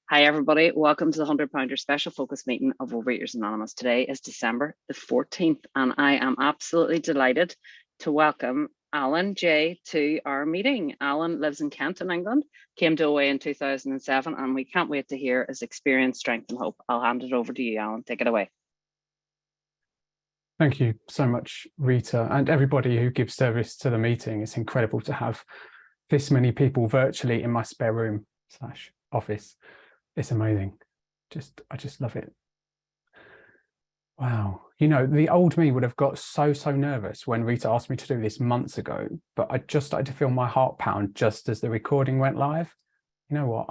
Hi, everybody. Welcome to the £100 special focus meeting of Overeaters Anonymous. Today is December the 14th, and I am absolutely delighted to welcome Alan J to our meeting. Alan lives in Kent in England, came to OA in 2007, and we can't wait to hear his experience, strength, and hope. I'll hand it over to you, Alan. Take it away. Thank you so much, Rita, and everybody who gives service to the meeting. It's incredible to have this many people virtually in my spare room / office. It's amazing. I just love it. Wow. You know, the old me would have got so nervous when Rita asked me to do this months ago, but I just started to feel my heart pound just as the recording went live. You know what?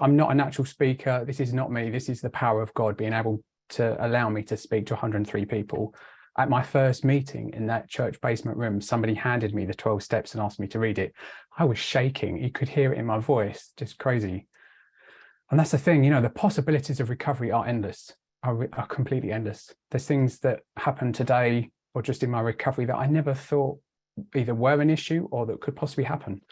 I'm not a natural speaker. This is not me. This is the power of God being able to allow me to speak to 103 people. At my first meeting in that church basement room, somebody handed me the 12 steps and asked me to read it. I was shaking. You could hear it in my voice, just crazy. And that's the thing, you know, the possibilities of recovery are endless, are completely endless. There's things that happen today or just in my recovery that I never thought either were an issue or that could possibly happen.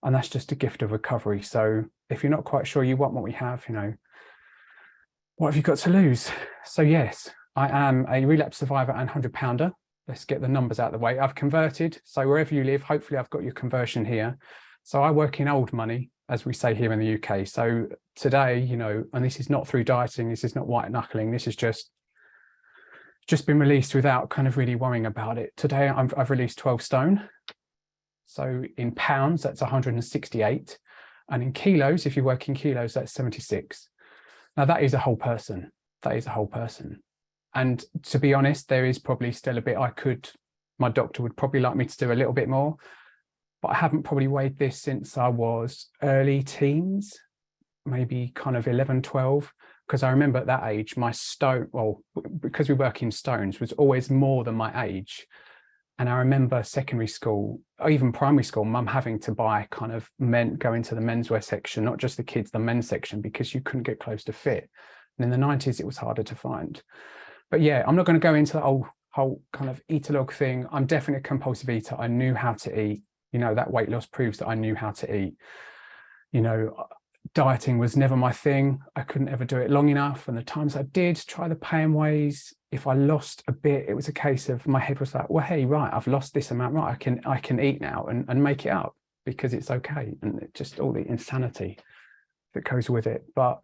And that's just a gift of recovery. So if you're not quite sure you want what we have, you know, what have you got to lose? So yes, I am a relapse survivor and 100-pounder. Let's get the numbers out of the way. I've converted. So wherever you live, hopefully I've got your conversion here. So I work in old money, as we say here in the UK. So today, you know, and this is not through dieting, this is not white knuckling, this is just been released without kind of really worrying about it. Today, I've released 12 stone. So in pounds, that's 168. And in kilos, if you work in kilos, that's 76. Now that is a whole person. That is a whole person. And to be honest, there is probably still a bit my doctor would probably like me to do a little bit more, but I haven't probably weighed this since I was early teens, maybe kind of 11, 12, because I remember at that age, my stone, well, because we work in stones, was always more than my age. And I remember secondary school, or even primary school, mum having to buy kind of go into the menswear section, not just the kids, the men's section, because you couldn't get close to fit. And in the 90s, it was harder to find. But yeah, I'm not going to go into the whole kind of eat-a-log thing. I'm definitely a compulsive eater. I knew how to eat. You know, that weight loss proves that I knew how to eat. You know, dieting was never my thing. I couldn't ever do it long enough. And the times I did try the pay and ways, if I lost a bit, it was a case of my head was like, well, hey, right, I've lost this amount, right? I can eat now and make it up because it's okay. And it just all the insanity that goes with it. But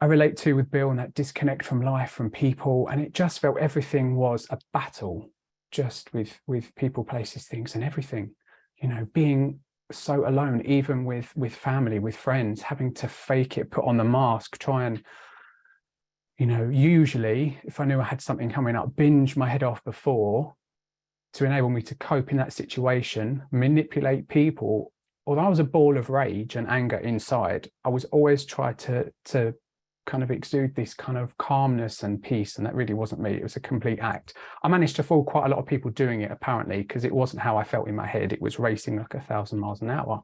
I relate to with Bill and that disconnect from life, from people. And it just felt everything was a battle just with people, places, things and everything, you know, being so alone, even with family, with friends, having to fake it, put on the mask, try and, you know, usually if I knew I had something coming up, binge my head off before to enable me to cope in that situation, manipulate people. Although I was a ball of rage and anger inside, I was always trying to kind of exude this kind of calmness and peace, and that really wasn't me. It was a complete act. I managed to fool quite a lot of people doing it, apparently, because it wasn't how I felt in my head. It was racing like 1,000 miles an hour.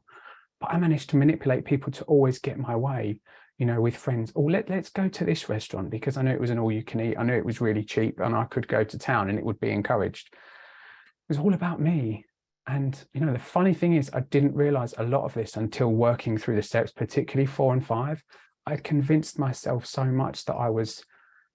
But I managed to manipulate people to always get my way, you know, with friends. Oh, let's go to this restaurant because I knew it was an all-you-can-eat. I knew it was really cheap and I could go to town and it would be encouraged. It was all about me. And, you know, the funny thing is I didn't realize a lot of this until working through the steps, particularly 4 and 5. I convinced myself so much that I was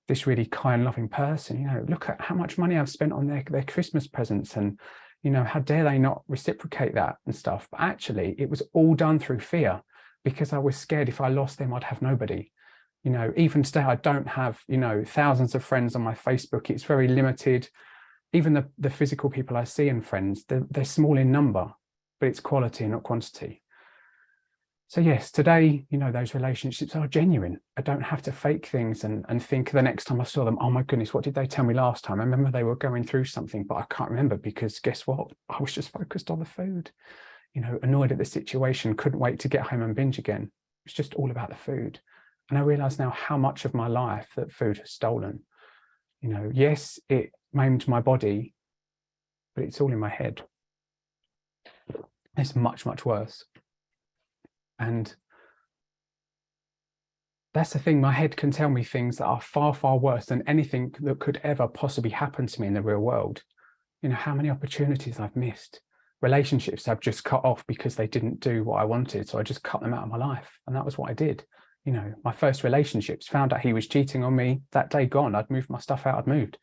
this really kind, loving person. You know, look at how much money I've spent on their Christmas presents and, you know, how dare they not reciprocate that and stuff. But actually, it was all done through fear because I was scared if I lost them, I'd have nobody. You know, even today, I don't have, you know, thousands of friends on my Facebook. It's very limited. Even the physical people I see and friends, they're small in number, but it's quality and not quantity. So yes, today, you know, those relationships are genuine. I don't have to fake things and think the next time I saw them, oh my goodness, what did they tell me last time? I remember they were going through something, but I can't remember because guess what? I was just focused on the food, you know, annoyed at the situation, couldn't wait to get home and binge again. It's just all about the food. And I realize now how much of my life that food has stolen. You know, yes, it maimed my body, but it's all in my head. It's much, much worse. And that's the thing, my head can tell me things that are far, far worse than anything that could ever possibly happen to me in the real world. You know, how many opportunities I've missed, relationships I've just cut off because they didn't do what I wanted. So I just cut them out of my life. And that was what I did. You know, my first relationships, found out he was cheating on me. That day gone, I'd moved my stuff out, I'd moved.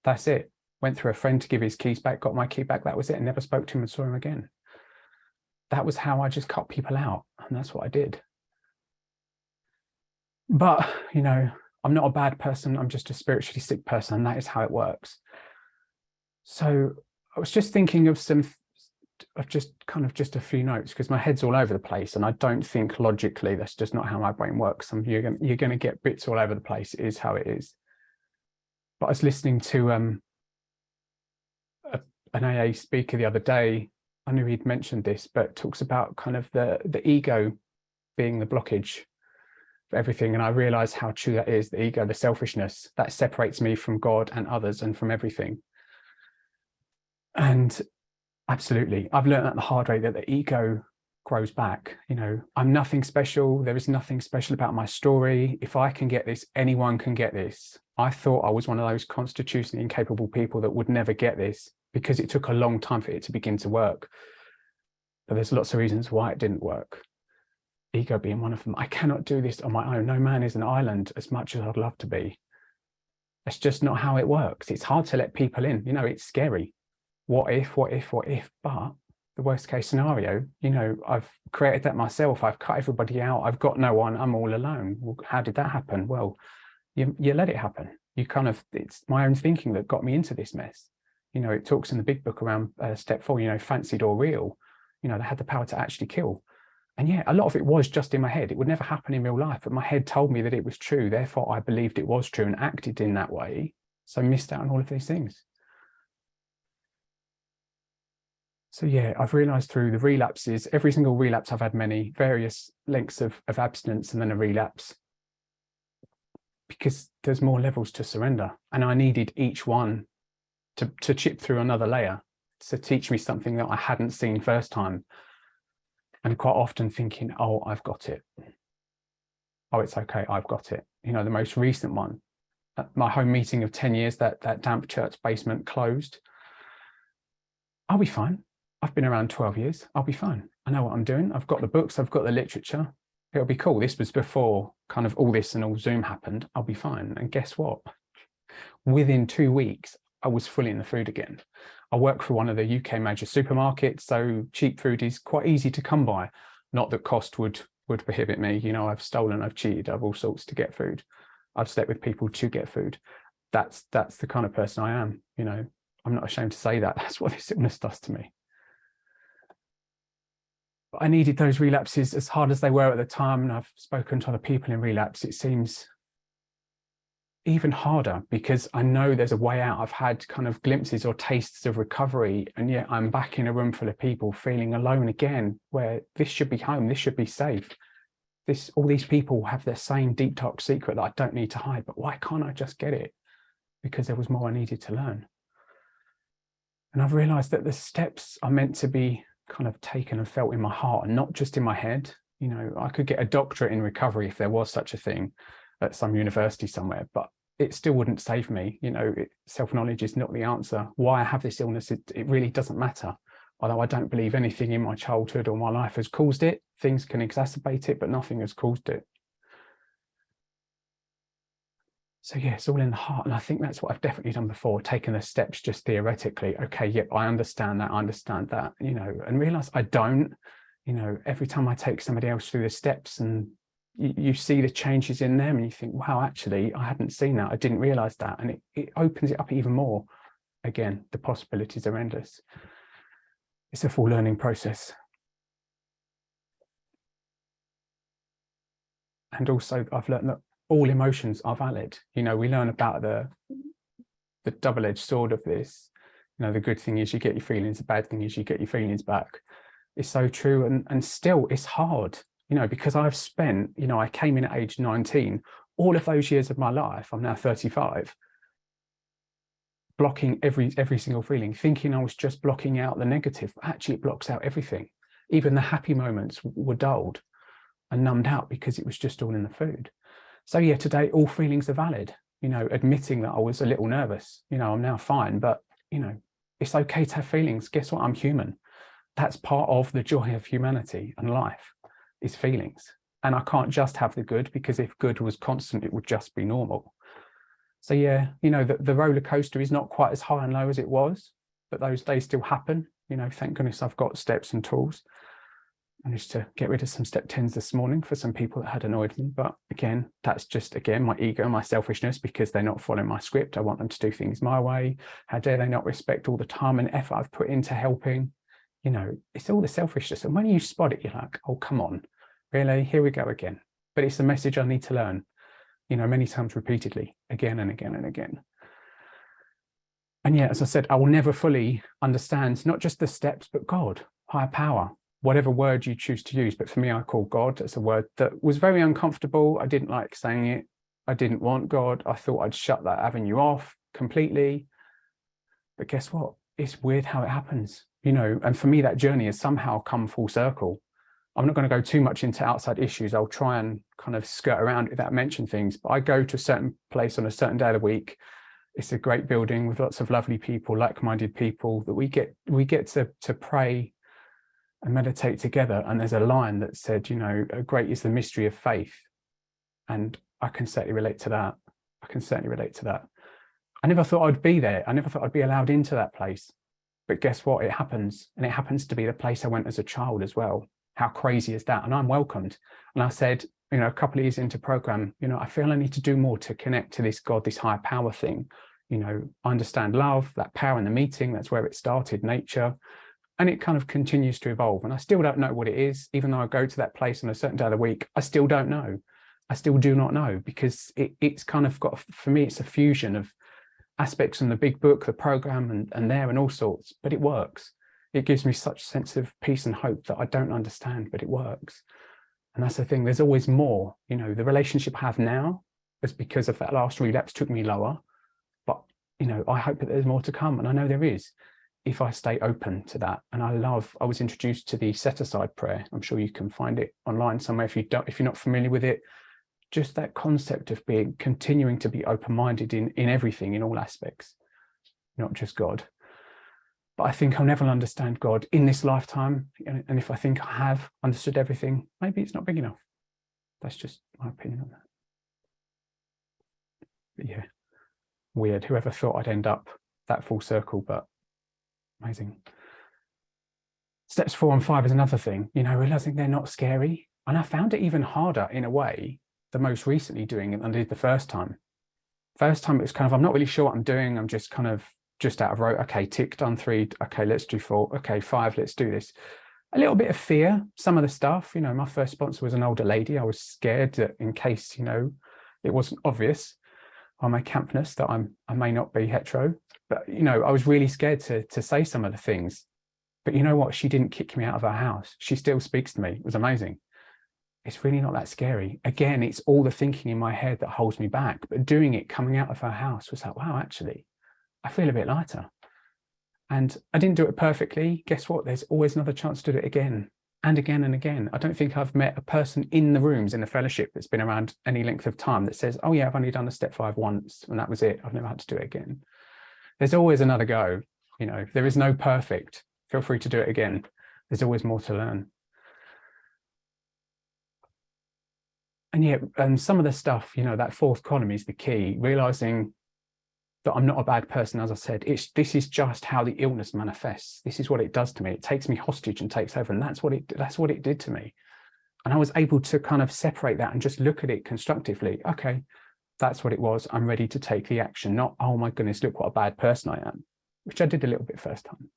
That's it. Went through a friend to give his keys back, got my key back. That was it. And never spoke to him and saw him again. That was how I just cut people out. And that's what I did. But, you know, I'm not a bad person. I'm just a spiritually sick person. And that is how it works. So I was just thinking of just a few notes, because my head's all over the place and I don't think logically. That's just not how my brain works. You're going to get bits all over the place. It is how it is. But I was listening to an AA speaker the other day. I knew he'd mentioned this, but talks about kind of the ego being the blockage for everything. And I realized how true that is. The ego, the selfishness that separates me from God and others and from everything. And absolutely, I've learned that the hard way, that the ego grows back. You know, I'm nothing special. There is nothing special about my story. If I can get this, anyone can get this. I thought I was one of those constitutionally incapable people that would never get this, because it took a long time for it to begin to work. But there's lots of reasons why it didn't work. Ego being one of them. I cannot do this on my own. No man is an island, as much as I'd love to be. That's just not how it works. It's hard to let people in. You know, it's scary. What if? But the worst case scenario, you know, I've created that myself. I've cut everybody out. I've got no one. I'm all alone. Well, how did that happen? Well, you let it happen. It's my own thinking that got me into this mess. You know, it talks in the big book around step 4, you know, fancied or real, you know, they had the power to actually kill. And yeah, a lot of it was just in my head. It would never happen in real life, but my head told me that it was true. Therefore, I believed it was true and acted in that way. So I missed out on all of these things. So yeah, I've realized through the relapses, every single relapse, I've had many various lengths of abstinence and then a relapse, because there's more levels to surrender. And I needed each one to chip through another layer, to teach me something that I hadn't seen first time. And quite often thinking, oh, I've got it. Oh, it's okay, I've got it. You know, the most recent one, my home meeting of 10 years, that damp church basement closed. I'll be fine. I've been around 12 years. I'll be fine. I know what I'm doing. I've got the books. I've got the literature. It'll be cool. This was before kind of all this and all Zoom happened. I'll be fine. And guess what? Within 2 weeks, I was fully in the food again. I work for one of the UK major supermarkets, so cheap food is quite easy to come by. Not that cost would prohibit me. You know, I've stolen, I've cheated, I've all sorts to get food. I've slept with people to get food. That's the kind of person I am. You know, I'm not ashamed to say that. That's what this illness does to me. But I needed those relapses, as hard as they were at the time. And I've spoken to other people in relapse. It seems even harder, because I know there's a way out. I've had kind of glimpses or tastes of recovery, and yet I'm back in a room full of people feeling alone again, where this should be home, this should be safe. All these people have their same deep dark secret that I don't need to hide, but why can't I just get it? Because there was more I needed to learn. And I've realized that the steps are meant to be kind of taken and felt in my heart and not just in my head. You know, I could get a doctorate in recovery if there was such a thing at some university somewhere, but it still wouldn't save me. You know, self-knowledge is not the answer. Why I have this illness, it really doesn't matter. Although I don't believe anything in my childhood or my life has caused it. Things can exacerbate it, but nothing has caused it. So yeah, it's all in the heart. And I think that's what I've definitely done before, taken the steps just theoretically. Okay, yep, I understand that, you know, and realize I don't. You know, every time I take somebody else through the steps and you see the changes in them and you think, wow, actually, I hadn't seen that. I didn't realize that. And it opens it up even more. Again, the possibilities are endless. It's a full learning process. And also I've learned that all emotions are valid. You know, we learn about the double-edged sword of this. You know, the good thing is you get your feelings, the bad thing is you get your feelings back. It's so true. And still it's hard, you know, because I've spent, you know, I came in at age 19, all of those years of my life, I'm now 35, blocking every single feeling, thinking I was just blocking out the negative. Actually, it blocks out everything. Even the happy moments were dulled and numbed out because it was just all in the food. So yeah, today all feelings are valid. You know, admitting that I was a little nervous, you know, I'm now fine, but you know, it's okay to have feelings. Guess what? I'm human. That's part of the joy of humanity and life, is feelings. And I can't just have the good, because if good was constant, it would just be normal. So yeah, you know, the roller coaster is not quite as high and low as it was, but those days still happen. You know, thank goodness I've got steps and tools. I managed to get rid of some step 10s this morning for some people that had annoyed me. But again, that's just, again, my ego, my selfishness, because they're not following my script. I want them to do things my way. How dare they not respect all the time and effort I've put into helping? You know, it's all the selfishness. And when you spot it, you're like, oh, come on, really? Here we go again. But it's a message I need to learn, you know, many times repeatedly, again and again and again. And yeah, as I said, I will never fully understand not just the steps, but God, higher power, whatever word you choose to use. But for me, I call God. It's a word that was very uncomfortable. I didn't like saying it. I didn't want God. I thought I'd shut that avenue off completely. But guess what? It's weird how it happens, you know, and for me, that journey has somehow come full circle. I'm not going to go too much into outside issues. I'll try and kind of skirt around it without mention things, but I go to a certain place on a certain day of the week. It's a great building with lots of lovely people, like-minded people, that we get to pray and meditate together. And there's a line that said, you know, great is the mystery of faith. And I can certainly relate to that. I can certainly relate to that. I never thought I'd be there. I never thought I'd be allowed into that place. But guess what? It happens. And it happens to be the place I went as a child as well. How crazy is that? And I'm welcomed. And I said, you know, a couple of years into program, you know, I feel I need to do more to connect to this God, this higher power thing. You know, I understand love, that power in the meeting. That's where it started, nature. And it kind of continues to evolve. And I still don't know what it is. Even though I go to that place on a certain day of the week, I still don't know. I still do not know, because it's kind of got, for me, it's a fusion of aspects in the big book, the program, and there, and all sorts, but it works. It gives me such a sense of peace and hope that I don't understand, but it works. And that's the thing, there's always more. You know, the relationship I have now is because of that last relapse took me lower, but, you know, I hope that there's more to come, and I know there is, if I stay open to that. And I was introduced to the set aside prayer. I'm sure you can find it online somewhere if you're not familiar with it. Just that concept of continuing to be open-minded in everything, in all aspects, not just God. But I think I'll never understand God in this lifetime. And if I think I have understood everything, maybe it's not big enough. That's just my opinion on that. But yeah, weird. Whoever thought I'd end up that full circle, but amazing. Steps 4 and 5 is another thing, you know, realizing they're not scary. And I found it even harder in a way, the most recently doing it than I did the first time. First time it was kind of, I'm not really sure what I'm doing. I'm just kind of out of rote. Okay, tick, done 3. Okay, let's do 4. Okay, 5, let's do this. A little bit of fear, some of the stuff, you know, my first sponsor was an older lady. I was scared that in case, you know, it wasn't obvious on my campness that I may not be hetero, but, you know, I was really scared to say some of the things. But you know what? She didn't kick me out of her house. She still speaks to me. It was amazing. It's really not that scary. Again, it's all the thinking in my head that holds me back. But doing it, coming out of her house, was like, wow, actually, I feel a bit lighter. And I didn't do it perfectly. Guess what? There's always another chance to do it again and again and again. I don't think I've met a person in the rooms in the fellowship that's been around any length of time that says, oh yeah, I've only done a step 5 once and that was it. I've never had to do it again. There's always another go. You know, there is no perfect. Feel free to do it again. There's always more to learn. And yeah, and some of the stuff, you know, that 4th column is the key, realizing that I'm not a bad person. As I said, this is just how the illness manifests. This is what it does to me. It takes me hostage and takes over. And that's what it did to me. And I was able to kind of separate that and just look at it constructively. Okay, that's what it was. I'm ready to take the action, not, oh my goodness, look what a bad person I am, which I did a little bit first time.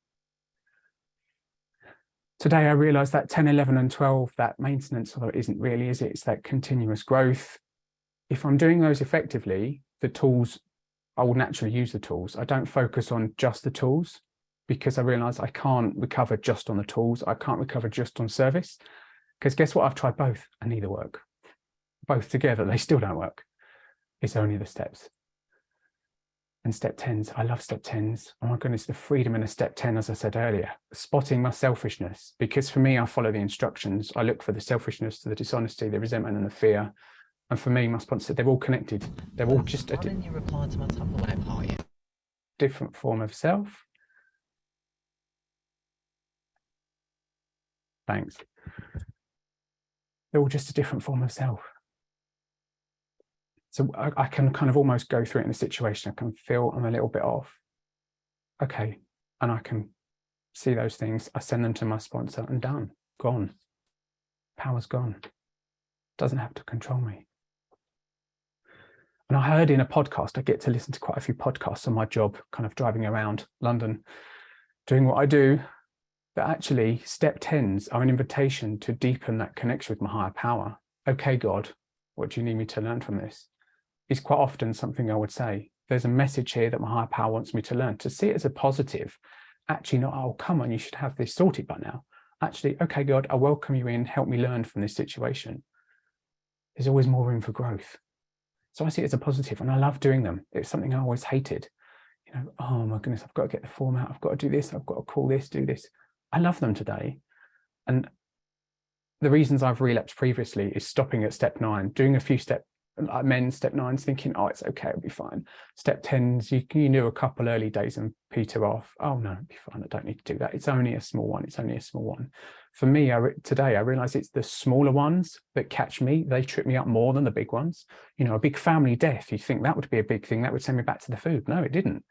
Today, I realized that 10, 11, and 12, that maintenance, although it isn't really, is it? It's that continuous growth. If I'm doing those effectively, the tools, I will naturally use the tools. I don't focus on just the tools, because I realize I can't recover just on the tools. I can't recover just on service, because guess what? I've tried both and neither work. Both together, they still don't work. It's only the steps. And step 10s, I love step 10s. Oh my goodness, the freedom in a step 10, as I said earlier, spotting my selfishness, because for me, I follow the instructions. I look for the selfishness, the dishonesty, the resentment, and the fear. And for me, my sponsor, they're all connected. They're all just Why didn't you reply to my Tupperware party? Different form of self. Thanks. They're all just a different form of self. So I can kind of almost go through it in a situation. I can feel I'm a little bit off. Okay. And I can see those things. I send them to my sponsor and done. Gone. Power's gone. Doesn't have to control me. And I heard in a podcast, I get to listen to quite a few podcasts on my job, kind of driving around London, doing what I do, that actually step 10s are an invitation to deepen that connection with my higher power. Okay, God, what do you need me to learn from this? Is quite often something I would say. There's a message here that my higher power wants me to learn, to see it as a positive. Actually not, oh, come on, you should have this sorted by now. Actually, okay, God, I welcome you in, help me learn from this situation. There's always more room for growth. So I see it as a positive, and I love doing them. It's something I always hated. You know, oh my goodness, I've got to get the form out. I've got to do this. I've got to call this, do this. I love them today. And the reasons I've relapsed previously is stopping at step 9, doing a few step step 9s, thinking, oh, it's okay, it'll be fine. Step 10s, you knew a couple early days and peter off. Oh no, it'll be fine. I don't need to do that. It's only a small one. It's only a small one. For me, today I realize it's the smaller ones that catch me. They trip me up more than the big ones. You know, a big family death, you think that would be a big thing. That would send me back to the food. No, it didn't.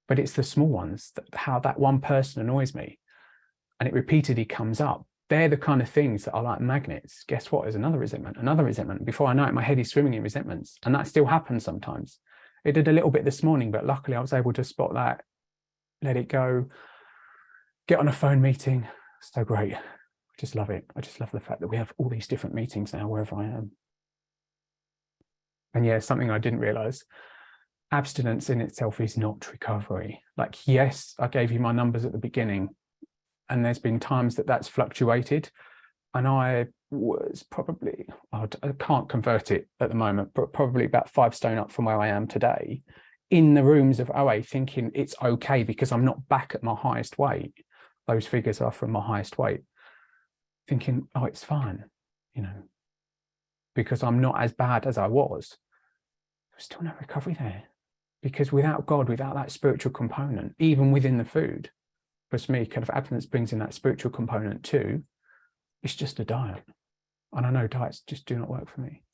But it's the small ones, how that one person annoys me. And it repeatedly comes up. They're the kind of things that are like magnets. Guess what? There's another resentment, another resentment. Before I know it, my head is swimming in resentments. And that still happens sometimes. It did a little bit this morning, but luckily I was able to spot that, let it go, get on a phone meeting. So great. I just love it. I just love the fact that we have all these different meetings now wherever I am. And yeah, something I didn't realize. Abstinence in itself is not recovery. Like, yes, I gave you my numbers at the beginning. And there's been times that that's fluctuated. And I was probably, I can't convert it at the moment, but probably about 5 stone up from where I am today, in the rooms of OA, thinking it's okay because I'm not back at my highest weight. Those figures are from my highest weight. Thinking, oh, it's fine, you know, because I'm not as bad as I was. There's still no recovery there. Because without God, without that spiritual component, even within the food, for me, kind of abstinence brings in that spiritual component too. It's just a diet. And I know diets just do not work for me.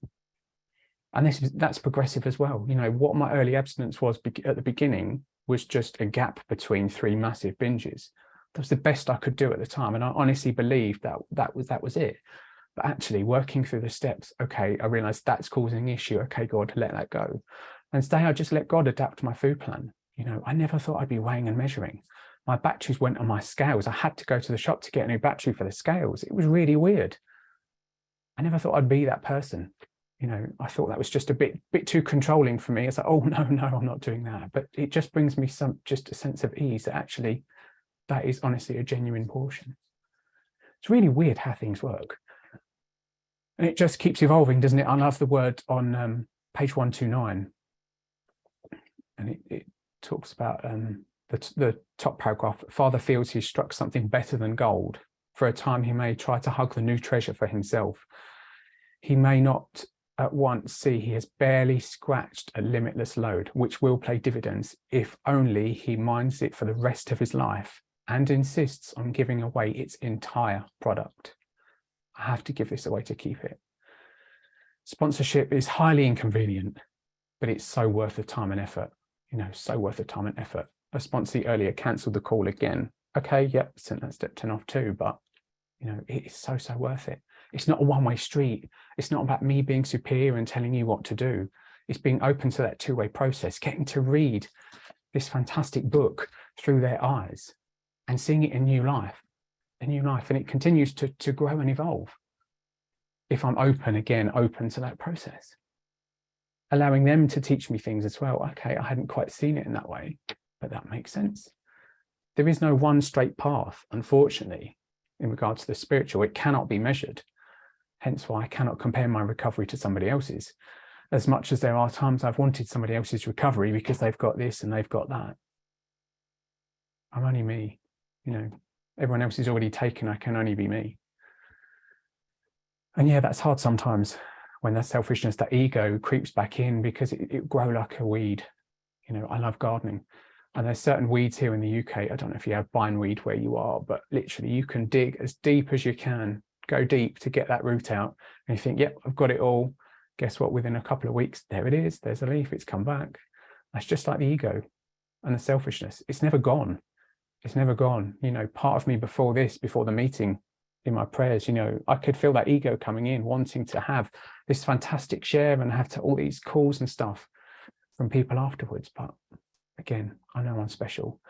And that's progressive as well. You know, what my early abstinence was at the beginning was just a gap between 3 massive binges. That was the best I could do at the time. And I honestly believed that was it. But actually working through the steps, okay, I realized that's causing an issue. Okay, God, let that go. And today I just let God adapt my food plan. You know, I never thought I'd be weighing and measuring. My batteries went on my scales. I had to go to the shop to get a new battery for the scales. It was really weird. I never thought I'd be that person. You know, I thought that was just a bit too controlling for me. It's like, oh, no, I'm not doing that. But it just brings me just a sense of ease that actually that is honestly a genuine portion. It's really weird how things work. And it just keeps evolving, doesn't it? I love the word on page 129. And it talks about the top paragraph. Father feels he struck something better than gold. For a time he may try to hug the new treasure for himself. He may not at once see he has barely scratched a limitless load, which will pay dividends if only he minds it for the rest of his life and insists on giving away its entire product. I have to give this away to keep it. Sponsorship is highly inconvenient, but it's so worth the time and effort. You know, so worth the time and effort. A sponsee earlier cancelled the call again. Okay, yep, sent that step 10 off too, but you know, it is so worth it. It's not a one-way street. It's not about me being superior and telling you what to do. It's being open to that two-way process, getting to read this fantastic book through their eyes and seeing it in new life, and it continues to grow and evolve. If I'm open to that process, allowing them to teach me things as well. Okay, I hadn't quite seen it in that way, but that makes sense. There is no one straight path, unfortunately, in regards to the spiritual. It cannot be measured. Hence why I cannot compare my recovery to somebody else's, as much as there are times I've wanted somebody else's recovery because they've got this and they've got that. I'm only me, you know, everyone else is already taken. I can only be me. And yeah, that's hard sometimes when that selfishness, that ego creeps back in, because it grow like a weed. You know, I love gardening. And there's certain weeds here in the UK. I don't know if you have bindweed where you are, but literally you can dig as deep as you can go deep to get that root out, and you think, yep, I've got it all. Guess what? Within a couple of weeks, there it is. There's a leaf. It's come back. That's just like the ego and the selfishness. It's never gone. It's never gone. You know, part of me before the meeting, in my prayers, you know, I could feel that ego coming in, wanting to have this fantastic share and have to all these calls and stuff from people afterwards. But again, I know I'm special.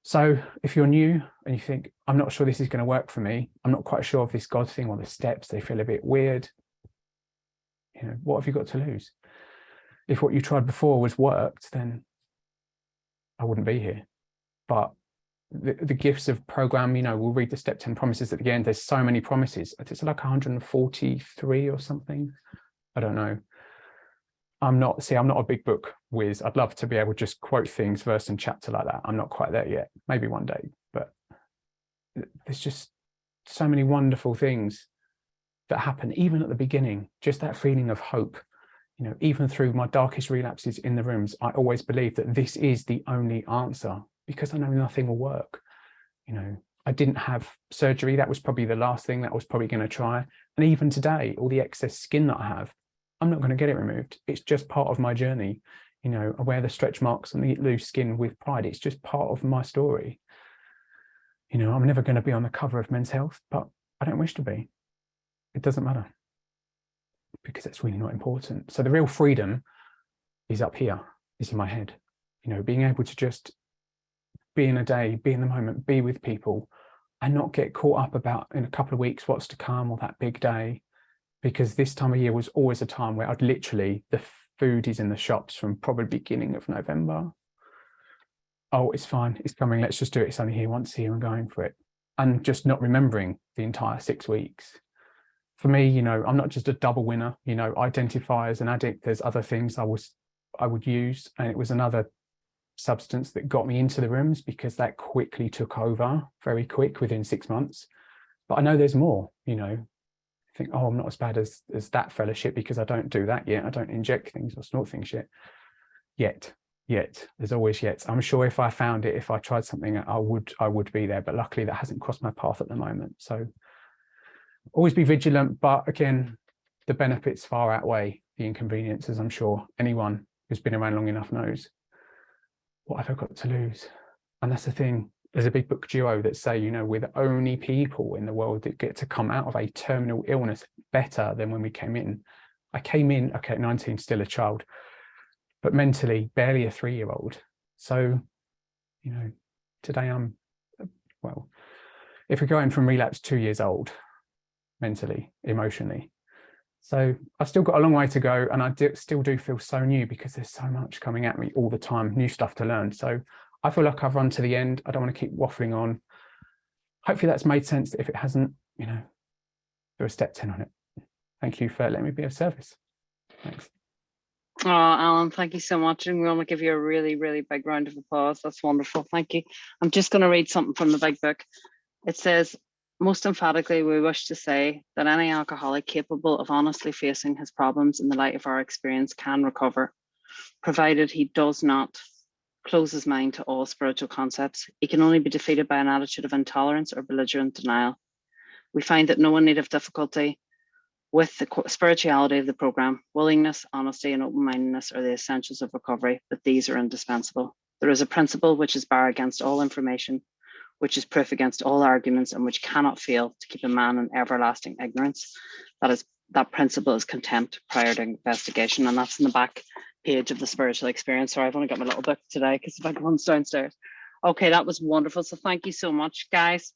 So if you're new and you think, I'm not sure this is going to work for me, I'm not quite sure of this God thing or the steps, they feel a bit weird. You know, what have you got to lose? If what you tried before was worked, then I wouldn't be here. But the gifts of program, you know, we'll read the step 10 promises at the end. There's so many promises. It's like 143 or something. I don't know. I'm not a big book whiz. I'd love to be able to just quote things verse and chapter like that. I'm not quite there yet. Maybe one day, but there's just so many wonderful things that happen, even at the beginning, just that feeling of hope. You know, even through my darkest relapses in the rooms, I always believed that this is the only answer, because I know nothing will work. You know, I didn't have surgery. That was probably the last thing that I was probably going to try. And even today, all the excess skin that I have, I'm not going to get it removed. It's just part of my journey. You know, I wear the stretch marks and the loose skin with pride. It's just part of my story. You know, I'm never going to be on the cover of Men's Health, but I don't wish to be. It doesn't matter, because it's really not important. So the real freedom is up here, is in my head. You know, being able to just be in a day, be in the moment, be with people, and not get caught up about in a couple of weeks what's to come or that big day. Because this time of year was always a time where I'd literally, the food is in the shops from probably beginning of November. Oh, it's fine, it's coming, let's just do it. It's only here once a year and going for it. And just not remembering the entire 6 weeks. For me, you know, I'm not just a double winner, you know, identify as an addict. There's other things I would use. And it was another substance that got me into the rooms, because that quickly took over, very quick, within 6 months. But I know there's more, you know. Think, oh, I'm not as bad as that fellowship because I don't do that yet. I don't inject things or snort things yet. There's always yet. I'm sure if I found it, if I tried something, I would be there. But luckily that hasn't crossed my path at the moment. So always be vigilant. But again, the benefits far outweigh the inconveniences. I'm sure anyone who's been around long enough knows. What have I got to lose? And that's the thing. There's a big book duo that say, you know, we're the only people in the world that get to come out of a terminal illness better than when we came in. I came in, okay, 19, still a child, but mentally barely a 3-year-old. So, you know, today I'm, well, if we're going from relapse 2 years old, mentally, emotionally. So I've still got a long way to go, and I still do feel so new, because there's so much coming at me all the time, new stuff to learn. So I feel like I've run to the end. I don't want to keep waffling on. Hopefully that's made sense. If it hasn't, you know, do a step 10 on it. Thank you for letting me be of service. Thanks. Oh, Alan, thank you so much. And we want to give you a really, really big round of applause. That's wonderful. Thank you. I'm just going to read something from the big book. It says, most emphatically, we wish to say that any alcoholic capable of honestly facing his problems in the light of our experience can recover, provided he does not close his mind to all spiritual concepts. He can only be defeated by an attitude of intolerance or belligerent denial. We find that no one need have difficulty with the spirituality of the program. Willingness, honesty, and open-mindedness are the essentials of recovery, but these are indispensable. There is a principle which is bar against all information, which is proof against all arguments, and which cannot fail to keep a man in everlasting ignorance. That principle is contempt prior to investigation, and that's in the back page of the spiritual experience. Sorry, I've only got my little book today because the big one's downstairs. Okay, that was wonderful. So thank you so much, guys.